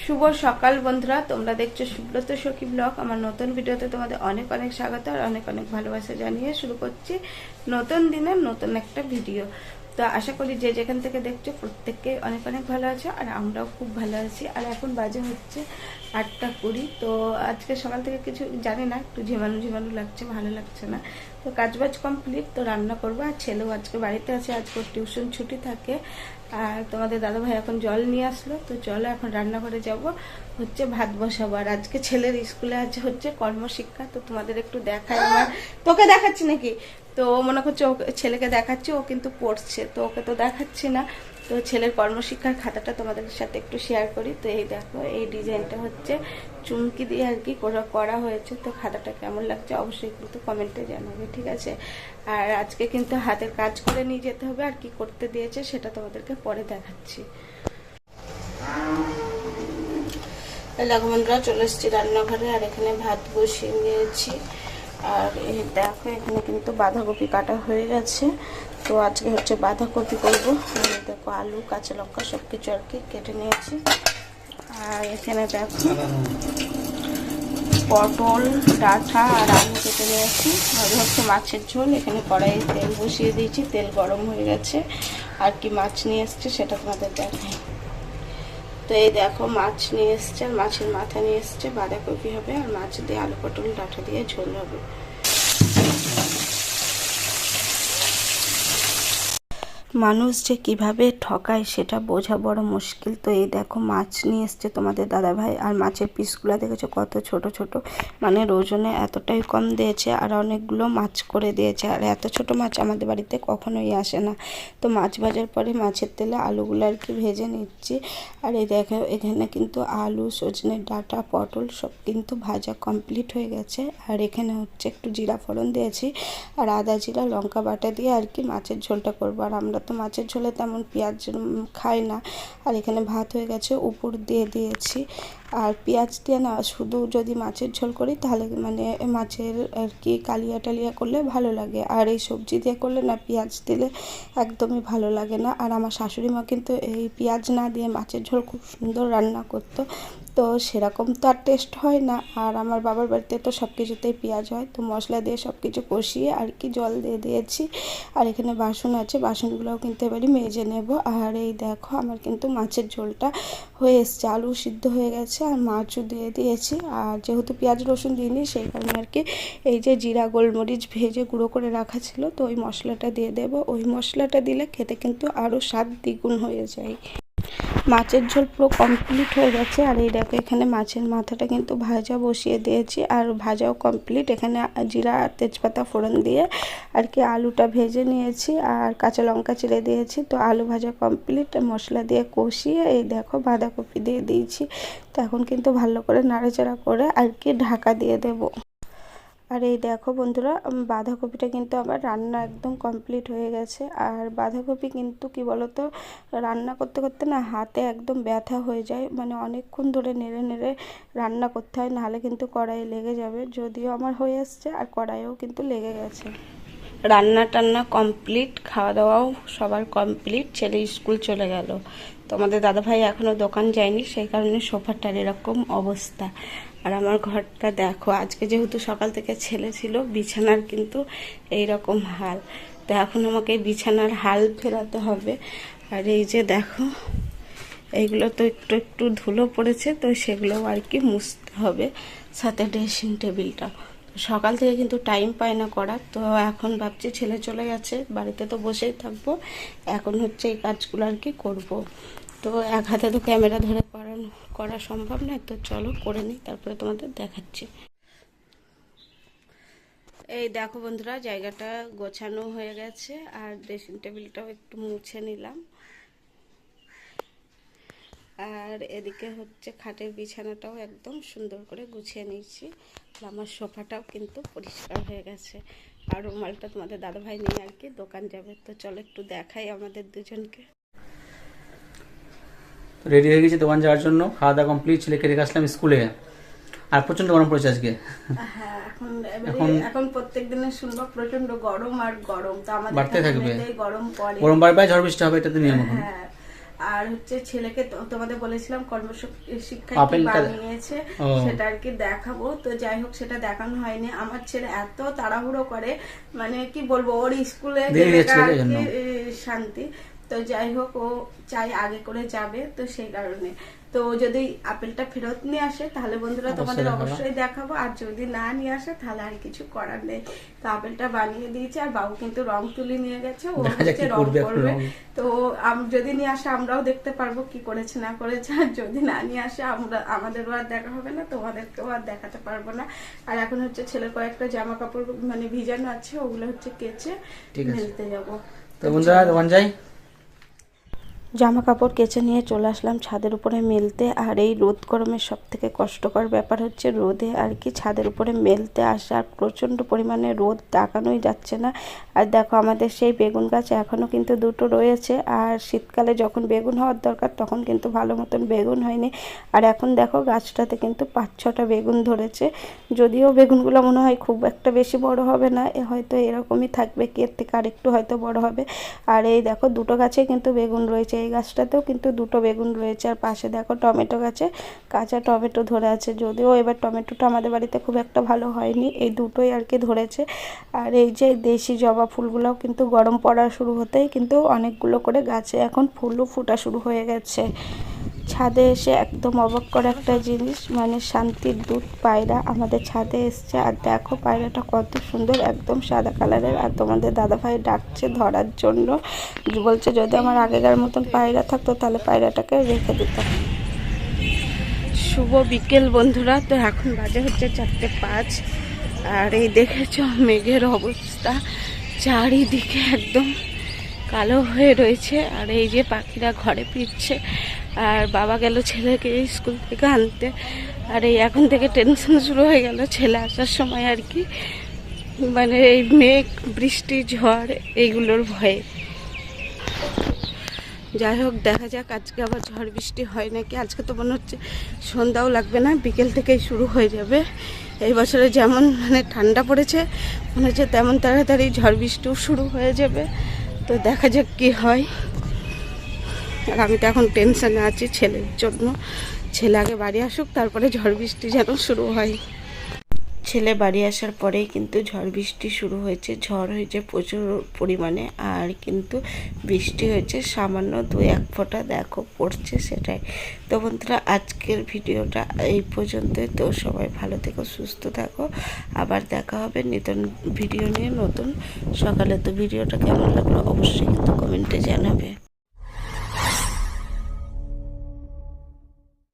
শুভ সকাল বন্ধুরা, তোমরা দেখছো সুব্রত সখী ব্লগ। আমার নতুন ভিডিওতে তোমাদের অনেক অনেক স্বাগত আর অনেক অনেক ভালোবাসা জানিয়ে শুরু করছি নতুন দিনের নতুন একটা ভিডিও। তো আশা করি যে যেখান থেকে দেখছো প্রত্যেককে অনেক অনেক ভালো আছো আর আমরাও খুব ভালো আছি। আর এখন বাজে হচ্ছে 8:20। তো আজকে সকাল থেকে কিছু জানি না, একটু ঝিমানো ঝিমানো লাগছে, ভালো লাগছে না। তো কাজবাজ কমপ্লিট, তো রান্না করবো। আর ছেলেও আজকে বাড়িতে আছে, আজকে টিউশন ছুটি থাকে। আর তোমাদের দাদাভাই এখন জল নিয়ে আসলো, তো চলো এখন রান্নাঘরে যাব, হচ্ছে ভাত বসাবো। আর আজকে ছেলের স্কুলে আছে হচ্ছে কর্মশিক্ষা, তো তোমাদের একটু দেখাই। আমার তোকে দেখাচ্ছি নাকি? তো মনে করছে ছেলেকে দেখাচ্ছি, ও কিন্তু পড়ছে, তো ওকে তো দেখাচ্ছি না। তো ছেলের কর্মশিক্ষার খাতাটা তোমাদের সাথে একটু শেয়ার করি। তো এই দেখো, এই ডিজাইনটা হচ্ছে চুমকি দিয়ে আর কি করা হয়েছে। তো খাতাটা কেমন লাগছে অবশ্যই কিন্তু কমেন্টে জানাবে, ঠিক আছে? আর আজকে কিন্তু হাতের কাজ করে নিয়ে যেতে হবে, আর কি করতে দিয়েছে সেটা তোমাদেরকে পরে দেখাচ্ছি। দেখো বন্ধুরা, চলে এসেছি রান্নাঘরে, আর এখানে ভাত বসিয়ে নিয়েছি। আর এই দেখো, এখানে কিন্তু বাঁধাকপি কাটা হয়ে গেছে। তো আজকে হচ্ছে বাঁধাকপি করবো। দেখো, আলু কাঁচা লঙ্কা সব কিছু আর কি কেটে নিয়েছি। আর এখানে দেখো পটল ডাঁটা আর আলু কেটে নিয়েছি। হচ্ছে মাছের ঝোল। এখানে কড়াইয়ে তেল বসিয়ে দিয়েছি, তেল গরম হয়ে গেছে। আর কি মাছ নিয়ে এসছে সেটা তোমাদের দেখাই। তো এই দেখো, মাছ নিয়ে এসছে, আর মাছের মাথা নিয়ে এসছে। বাঁধাকপি হবে, আর মাছ দিয়ে আলু পটল ডাঁটা দিয়ে ঝোল হবে। মানুষ যে কিভাবে ঠকায় সেটা বোঝা বড় মুশকিল। তো এই দেখো, মাছ নিয়ে এসছে তোমাদের দাদাভাই, আর মাছের পিসগুলো দেখেছো কত ছোট ছোট, মানে ওজনে এতটাই কম দিয়েছে। আর অনেকগুলো মাছ করে দিয়েছে, আর এত ছোট মাছ আমাদের বাড়িতে কখনোই আসে না। তো মাছ ভাজার পরে মাছের তেলে আলুগুলো আর কি ভেজে নিচ্ছি। আর এই দেখো, এখানে কিন্তু আলু সজনে ডাঁটা পটল সব কিন্তু ভাজা কমপ্লিট হয়ে গেছে। আর এখানে হচ্ছে একটু জিরা ফোড়ন দিয়েছি, আর আদা জিরা লঙ্কা বাটা দিয়ে আর কি মাছের ঝোলটা করবো। আর আমরা তো মাছের ঝোলে তেমন পেঁয়াজ খাই না। আর এখানে ভাত হয়ে গেছে, উপর দিয়ে দিয়েছি। আর পেঁয়াজ দিয়ে না, শুধু যদি মাছের ঝোল করি তাহলে মানে মাছের আর কি কালিয়া টালিয়া করলে ভালো লাগে। আর এই সবজি দিয়ে করলে না, পেঁয়াজ দিলে একদমই ভালো লাগে না। আর আমার শাশুড়ি মা কিন্তু এই পেঁয়াজ না দিয়ে মাছের ঝোল খুব সুন্দর রান্না করতো। তো সেরকম তো আর টেস্ট হয় না। আর আমার বাবার বাড়িতে তো সব কিছুতেই পেঁয়াজ হয়। তো মশলা দিয়ে সব কিছু কষিয়ে আর কি জল দিয়ে দিয়েছি। আর এখানে বাসন আছে, বাসনগুলোও কিন্তু এবারই মেজে নেব। আর এই দেখো, আমার কিন্তু মাছের ঝোলটা হয়ে এসছে, আলু সিদ্ধ হয়ে গেছে, আর মাছও দিয়ে দিয়েছি। আর যেহেতু পেঁয়াজ রসুন দিইনি, সেই কারণে আর কি এই যে জিরা গোলমরিচ ভেজে গুঁড়ো করে রাখা ছিল, তো ওই মশলাটা দিয়ে দেব। ওই মশলাটা দিলে খেতে কিন্তু আরও স্বাদ দ্বিগুণ হয়ে যায়। মাছের ঝোল পুরো কমপ্লিট হয়ে গেছে। আর এই দেখো, এখানে মাছের মাথাটা কিন্তু ভাজা বসিয়ে দিয়েছি, আর ভাজাও কমপ্লিট। এখানে জিরা আর তেজপাতা ফোড়ন দিয়ে আর কি আলুটা ভেজে নিয়েছি, আর কাঁচা লঙ্কা চিড়ে দিয়েছি। তো আলু ভাজা কমপ্লিট, মশলা দিয়ে কষিয়ে এই দেখো বাঁধাকপি দিয়ে দিয়েছি। তো এখন কিন্তু ভালো করে নাড়াচাড়া করে আর কি ঢাকা দিয়ে দেবো। আর এই দেখো বন্ধুরা, বাঁধাকপিটা কিন্তু আমার রান্না একদম কমপ্লিট হয়ে গেছে। আর বাঁধাকপি কিন্তু কি বলতো, রান্না করতে করতে না হাতে একদম ব্যথা হয়ে যায়, মানে অনেকক্ষণ ধরে নেড়ে নেড়ে রান্না করতে হয়, নাহলে কিন্তু কড়াইয়ে লেগে যাবে। যদিও আমার হয়ে এসছে, আর কড়াইয়েও কিন্তু লেগে গেছে। রান্না টান্না কমপ্লিট, খাওয়া দাওয়াও সবার কমপ্লিট। ছেলে স্কুল চলে গেল। তো আমাদের দাদাভাই এখনও দোকান যায়নি, সেই কারণে সোফাটার এরকম অবস্থা। আর আমার ঘরটা দেখো, আজকে যেহেতু সকাল থেকে ছেলে ছিল, বিছানার কিন্তু এই রকম হাল। তো এখন আমাকে বিছানার হাল ফেরাতে হবে। আর এই যে দেখো, এইগুলো তো একটু একটু ধুলো পড়েছে, তো সেগুলো আর কি মুছতে হবে, সাথে ড্রেসিং টেবিলটা। সকাল থেকে কিন্তু টাইম পায় না করার। তো এখন ভাবছি ছেলে চলে গেছে, বাড়িতে তো বসেই থাকবো, এখন হচ্ছে এই কাজগুলো আর কি করবো। তো এক হাতে তো ক্যামেরা ধরে করা সম্ভব নয়। তো চলো করে নিই, তারপরে তোমাদের দেখাচ্ছি। এই দেখো বন্ধুরা, জায়গাটা গোছানো হয়ে গেছে, আর ড্রেসিং টেবিলটাও একটু মুছে নিলাম। আর এদিকে হচ্ছে খাটের বিছানাটাও একদম সুন্দর করে গুছিয়ে নিয়েছি। আমার সোফাটাও কিন্তু পরিষ্কার হয়ে গেছে। আর রুমালটা তোমাদের দাদাভাই নিয়ে আর কি দোকান যাবে। তো চলো একটু দেখাই আমাদের দুজনকে। রেডি হয়ে গেছি দোকান যাওয়ার জন্য, খাওয়া দাওয়া কমপ্লিট, ছেলেকে রেখে আসলাম স্কুলে। আর প্রচন্ড গরম পড়েছে আজকে। হ্যাঁ, এখন প্রত্যেক দিনে শুনবো প্রচন্ড গরম, আর গরম তো আমাদের বাড়তে থাকবে, গরম পড়ে, গরম বাড়বে, ঝড় বৃষ্টি হবে, এটা তো নিয়ম এখন। হ্যাঁ, আর হচ্ছে ছেলেকে তোমাদের বলেছিলাম কর্মশিক্ষায় কি আপেলটা বানিয়েছে ও। সেটা আর কি দেখাবো। তো যাই হোক সেটা দেখানো হয়নি। আমার ছেলে এত তাড়াহুড়ো করে, মানে কি বলবো, ওর স্কুলে দেরি গেলে হচ্ছিল আর এই জন্য। কি শান্তি। তো যাই হোক ও চাই আগে করে যাবে, তো সেই কারণে। তো যদি আপেলটা ফেরত নিয়ে আসে তাহলে বন্ধুরা তোমাদের অবশ্যই দেখাবো, আর যদি না নিয়ে আসে তাহলে আর কিছু করার নেই। তো আপেলটা বানিয়ে দিয়েছে, আর বাবু কিন্তু রং তুলি নিয়ে গেছে, ও হচ্ছে রং করবে। তো যদি নিয়ে আসে আমরাও দেখতে পারবো কি করেছে না করেছে, আর যদি না নিয়ে আসে আমাদেরও আর দেখা হবে না, তোমাদেরকেও আর দেখাতে পারবো না। আর এখন হচ্ছে ছেলের কয়েকটা জামা কাপড় মানে ভিজানো আছে, ওগুলো হচ্ছে কেচে মেলতে যাবো। তো বন্ধুরা দোকান যাই। জামা কাপড় কেচে নিয়ে চলে আসলাম ছাদের উপরে মেলতে। আর এই রোদ গরমের সব থেকে কষ্টকর ব্যাপার হচ্ছে রোদে আর কি ছাদের উপরে মেলতে আসা, আর প্রচণ্ড পরিমাণে রোদ, তাকানোই যাচ্ছে না। আর দেখো আমাদের সেই বেগুন গাছ এখনও কিন্তু দুটো রয়েছে, আর শীতকালে যখন বেগুন হওয়ার দরকার তখন কিন্তু ভালো মতন বেগুন হয়নি। আর এখন দেখো গাছটাতে কিন্তু 5-6টা বেগুন ধরেছে, যদিও বেগুনগুলো মনে হয় খুব একটা বেশি বড় হবে না, হয়তো এরকমই থাকবে, কি এর থেকে আরেকটু হয়তো বড় হবে। আর এই দেখো দুটো গাছে কিন্তু বেগুন রয়েছে, এই গাছটাতেও কিন্তু দুটো বেগুন রয়েছে। আর পাশে দেখো টমেটো গাছে কাঁচা টমেটো ধরে আছে, যদিও এবার টমেটোটা আমাদের বাড়িতে খুব একটা ভালো হয়নি, এই দুটোই আর কি ধরেছে। আর এই যে দেশি জবা ফুলগুলোও কিন্তু গরম পড়া শুরু হতেই কিন্তু অনেকগুলো করে গাছে এখন ফুলও ফোটা শুরু হয়ে গেছে। ছাদে এসে একদম অবাক করা একটা জিনিস, মানে শান্তির দুধ পায়রা আমাদের ছাদে এসছে। আর দেখো পায়রাটা কত সুন্দর, একদম সাদা কালারের। আর তোমাদের দাদাভাই ডাকছে ধরার জন্য, বলছে যদি আমার আগেকার মতন পায়রা থাকতো তাহলে পায়রাটাকে রেখে দিতাম। শুভ বিকেল বন্ধুরা, তো এখন বাজে হচ্ছে 4:05। আর এই দেখেছ মেঘের অবস্থা, চারিদিকে একদম কালো হয়ে রয়েছে। আর এই যে পাখিরা ঘরে ফিরছে, আর বাবা গেল ছেলেকে স্কুল থেকে আনতে। আর এই এখন থেকে টেনশন শুরু হয়ে গেল ছেলে আসার সময় আর কি, মানে এই মেঘ, বৃষ্টি, ঝড় এইগুলোর ভয়ে। যাই হোক দেখা যাক আজকে আবার ঝড় বৃষ্টি হয় নাকি। আজকে তো মনে হচ্ছে সন্ধ্যাও লাগবে না, বিকেল থেকেই শুরু হয়ে যাবে। এই বছরে যেমন মানে ঠান্ডা পড়েছে, মনে হচ্ছে তেমন তাড়াতাড়ি ঝড় বৃষ্টিও শুরু হয়ে যাবে। তো দেখা যাক কি হয়। আর আমি তো এখন টেনশনে আছি ছেলের জন্য, ছেলে আগে বাড়ি আসুক তারপরে ঝড় বৃষ্টি যেন শুরু হয়। ছেলে বাড়ি আসার পরেই কিন্তু ঝড় বৃষ্টি শুরু হয়েছে, ঝড় হয়েছে প্রচুর পরিমাণে, আর কিন্তু বৃষ্টি হয়েছে সামান্য 2-1 ফোঁটা দেখো পড়ছে, সেটাই। তো বন্ধুরা আজকের ভিডিওটা এই পর্যন্তই। তো সবাই ভালো থেকো, সুস্থ থাকো, আবার দেখা হবে নতুন ভিডিও নিয়ে নতুন সকালে। তো ভিডিওটা কেমন লাগলো অবশ্যই কিন্তু কমেন্টে জানাবে।